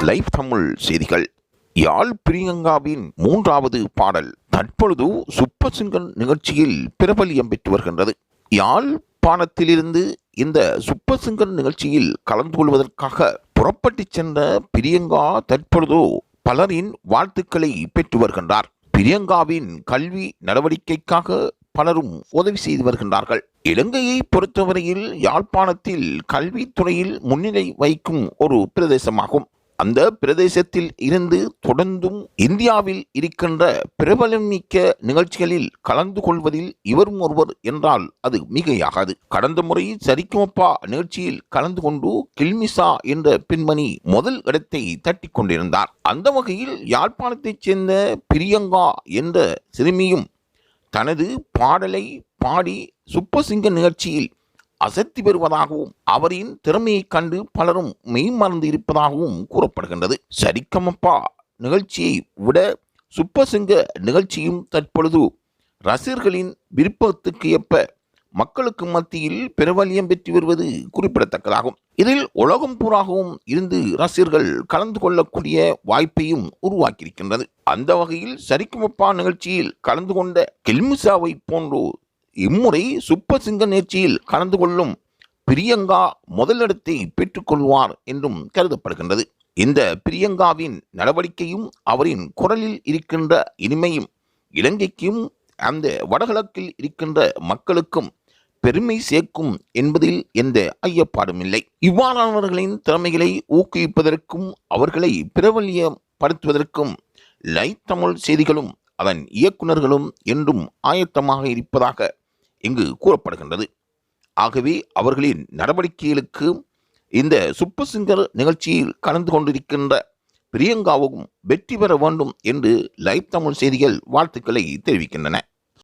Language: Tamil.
லைவ் தமிழ் செய்திகள். யாழ் பிரியங்காவின் 3வது பாடல் தற்பொழுது சூப்பர் சிங்கர் நிகழ்ச்சியில் பிரபல்யம் பெற்று வருகின்றது. யாழ்ப்பாணத்திலிருந்து இந்த சூப்பர் சிங்கர் நிகழ்ச்சியில் கலந்து கொள்வதற்காக புறப்பட்டு சென்ற பிரியங்கா தற்பொழுது பலரின் வாழ்த்துக்களை பெற்று வருகின்றார். பிரியங்காவின் கல்வி நடவடிக்கைக்காக பலரும் உதவி செய்து வருகின்றார்கள். இலங்கையை பொறுத்தவரையில் யாழ்ப்பாணத்தில் கல்வித்துறையில் முன்னிலை வைக்கும் ஒரு பிரதேசமாகும். அந்த பிரதேசத்தில் இருந்து தொடர்ந்தும் இந்தியாவில் இருக்கின்ற பிரபலமிக்க நிகழ்ச்சிகளில் கலந்து கொள்வதில் இவரும் ஒருவர் என்றால் அது மிகையாகாது. கடந்த முறை சரிகமபா நிகழ்ச்சியில் கலந்து கொண்டு கில்மிசா என்ற பெண்மணி முதல் இடத்தை தட்டி கொண்டிருந்தார். அந்த வகையில் யாழ்ப்பாணத்தைச் சேர்ந்த பிரியங்கா என்ற சிறுமியும் தனது பாடலை பாடி சூப்பர் சிங்கர் நிகழ்ச்சியில் அசத்தி பெறுவதாகவும் அவரின் திறமையை கண்டு பலரும் மெய்மறந்து இருப்பதாகவும் கூறப்படுகின்றது. சரிகமபா நிகழ்ச்சியை விட சூப்பர் சிங்கர் நிகழ்ச்சியும் தற்பொழுது ரசிகர்களின் விருப்பத்துக்கு ஏற்ப மக்களுக்கு மத்தியில் பிரபல்யம் பெற்று வருவது குறிப்பிடத்தக்கதாகும். இதில் உலகம் பூராகவும் இருந்து ரசிகர்கள் கலந்து கொள்ளக்கூடிய வாய்ப்பையும் உருவாக்கியிருக்கின்றது. அந்த வகையில் சரிகமபா நிகழ்ச்சியில் கலந்து கொண்ட கில்மிசாவை போன்றோ இம்முறை சூப்பர் சிங்கர் நிகழ்ச்சியில் கலந்து கொள்ளும் பிரியங்கா முதலிடத்தை பெற்றுக்கொள்வார் என்றும் கருதப்படுகின்றது. இந்த பிரியங்காவின் நடவடிக்கையும் அவரின் குரலில் இருக்கின்ற இனிமையும் இலங்கைக்கும் அந்த வடகிழக்கில் இருக்கின்ற மக்களுக்கும் பெருமை சேர்க்கும் என்பதில் எந்த ஐயப்பாடும் இல்லை. இவ்வாறானவர்களின் திறமைகளை ஊக்குவிப்பதற்கும் அவர்களை பிரபல்யப்படுத்துவதற்கும் லைவ் தமிழ் செய்திகளும் அதன் இயக்குநர்களும் என்றும் ஆயத்தமாக இருப்பதாக இங்கு கூறப்படுகின்றது. ஆகவே அவர்களின் நடவடிக்கைகளுக்கு இந்த சூப்பர் சிங்கர் நிகழ்ச்சியில் கலந்து கொண்டிருக்கின்ற பிரியங்காவும் வெற்றி பெற வேண்டும் என்று லைவ் தமிழ் செய்திகள் வாழ்த்துக்களை தெரிவிக்கின்றன.